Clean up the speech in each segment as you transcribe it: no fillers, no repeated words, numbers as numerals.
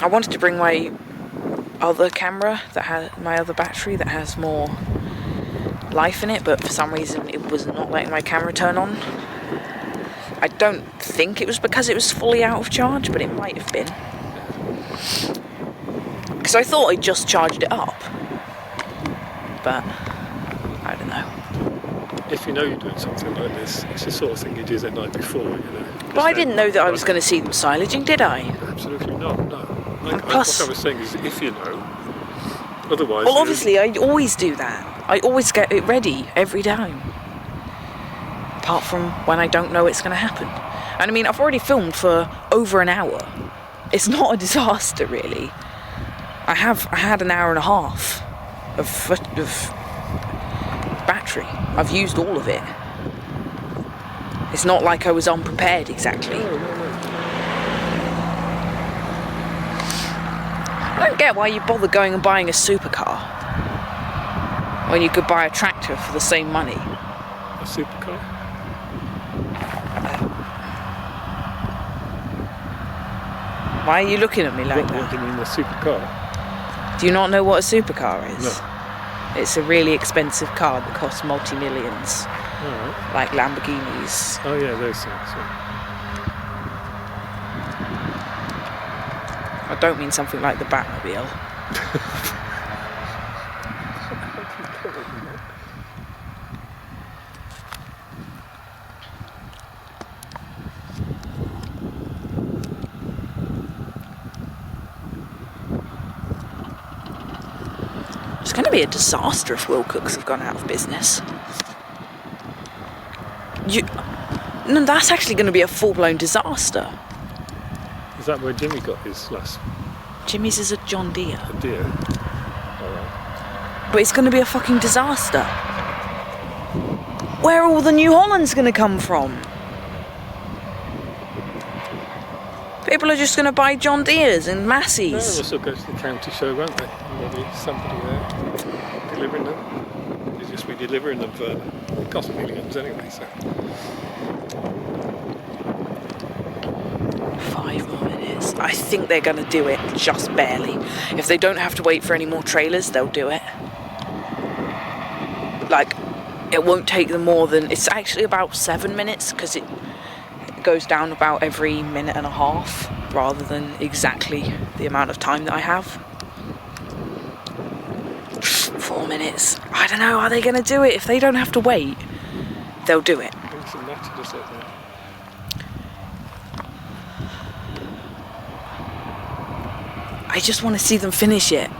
I wanted to bring my other camera that had my other battery that has more life in it, but for some reason it was not letting my camera turn on. I don't think it was because it was fully out of charge, but it might have been. Because I thought I just charged it up. But I don't know. If you know you're doing something like this, it's the sort of thing you do the night before, you know. But I didn't know that I was going to see them silaging, did I? Absolutely not, no. Plus, what I was saying is if you know, otherwise... Well, obviously, I always do that. I always get it ready every time. Apart from when I don't know it's going to happen. And I mean, I've already filmed for over an hour. It's not a disaster, really. I had an hour and a half of battery. I've used all of it. It's not like I was unprepared exactly. No. I don't get why you bother going and buying a supercar when you could buy a tractor for the same money. A supercar? Why are you looking at me like that? What do you mean, a supercar? Do you not know what a supercar is? No. It's a really expensive car that costs multi-millions. Alright. Like Lamborghinis. Oh yeah, those things, yeah. I don't mean something like the Batmobile. It's going to be a disaster if Will Cooks have gone out of business. No, that's actually going to be a full-blown disaster. Is that where Jimmy got his last... Jimmy's is a John Deere. A Deere? Alright. But it's going to be a fucking disaster. Where are all the New Hollands going to come from? People are just going to buy John Deeres and Masseys. No, they'll still go to the county show, won't they? And there'll be somebody there delivering them. They'll just be delivering them for... It costs millions anyway, so... 5 more minutes. I think they're going to do it, just barely. If they don't have to wait for any more trailers, they'll do it. Like, it won't take them more than... It's actually about 7 minutes, because it goes down about every minute and a half, rather than exactly the amount of time that I have. 4 minutes. I don't know, are they going to do it? If they don't have to wait, they'll do it. It's a matter, does it? I just want to see them finish it,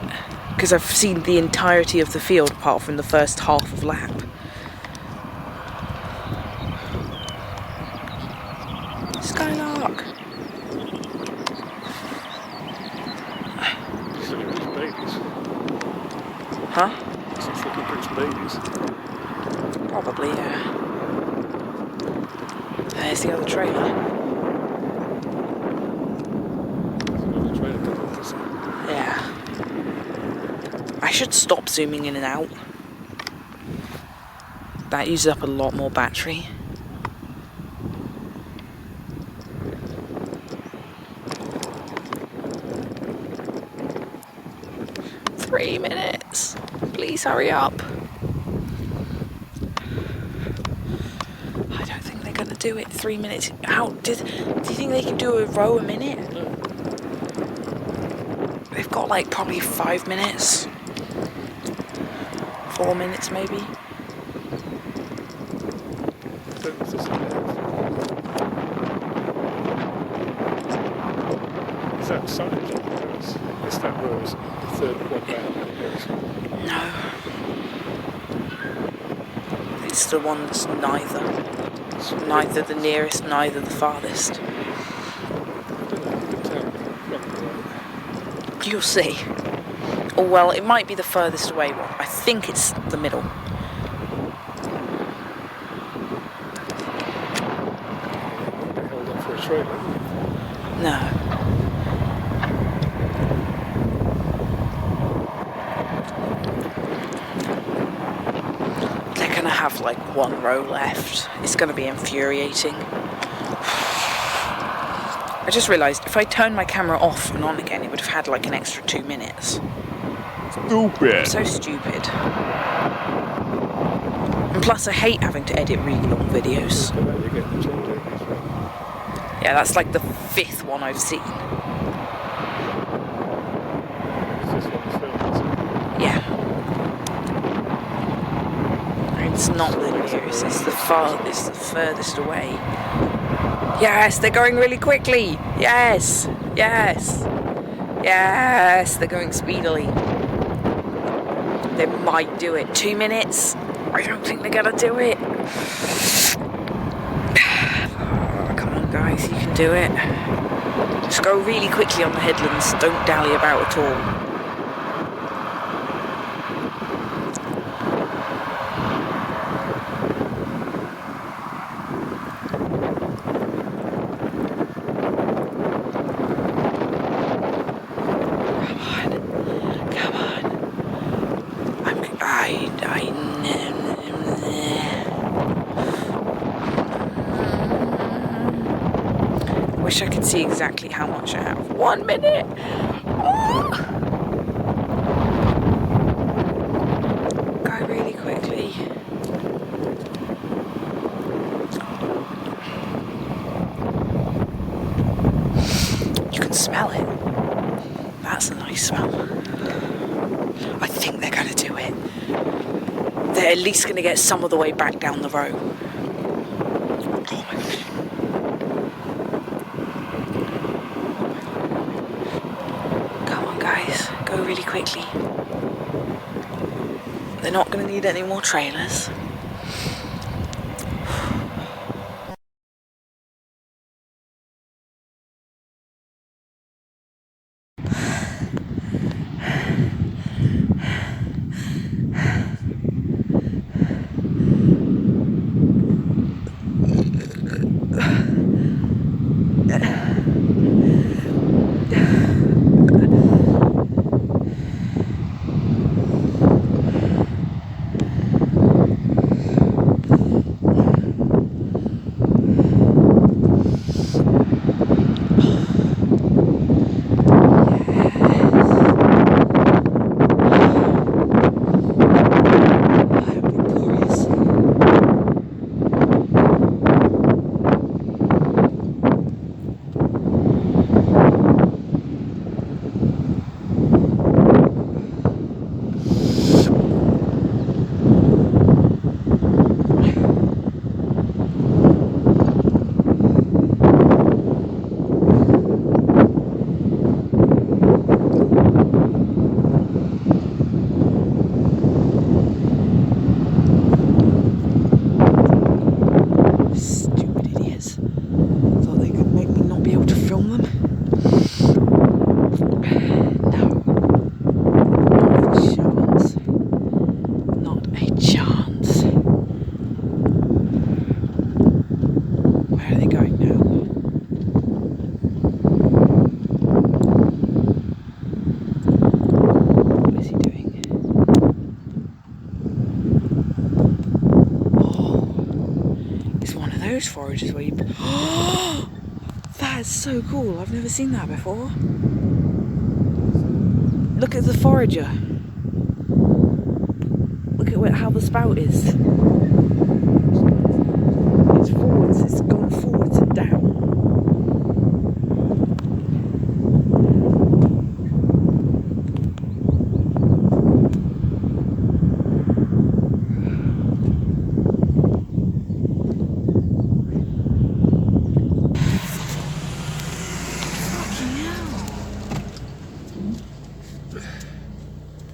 because I've seen the entirety of the field apart from the first half of lap. Skylark! These are British babies. Huh? Some fucking British babies. Probably, yeah. There's the other trailer. Yeah. I should stop zooming in and out. That uses up a lot more battery. Three minutes. Please hurry up. I don't think they're gonna do it. 3 minutes. How do you think they can do a row a minute? They've got like probably 5 minutes. 4 minutes maybe. Is that silage? Is that rose the third one down? No. It's the one that's neither. Neither the nearest, neither the farthest. I don't know, you can tell. You'll see. Oh well, it might be the furthest away one. I think it's the middle. They held up for a trailer. No. They're gonna have like one row left. It's gonna be infuriating. I just realised if I turned my camera off and on again, it would have had like an extra 2 minutes. Stupid. I'm so stupid. And plus, I hate having to edit really long videos. Yeah, that's like the 5th one I've seen. Yeah. It's not the nearest, it's the furthest away. Yes, they're going really quickly. Yes, yes, yes, they're going speedily. They might do it. 2 minutes? I don't think they're gonna do it. Oh, come on, guys, you can do it. Just go really quickly on the headlands. Don't dally about at all. Wish I could see exactly how much I have. 1 minute. Oh. Go really quickly. You can smell it. That's a nice smell. I think they're gonna do it. They're at least gonna get some of the way back down the road. Oh my gosh. Go really quickly. They're not going to need any more trailers. Foragers where you... Oh, that is so cool. I've never seen that before. Look at the forager. Look at how the spout is. It's forwards. It's gone forwards and down.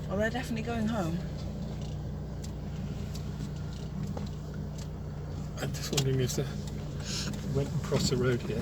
Well, they're definitely going home. I'm just wondering if they went across the road here.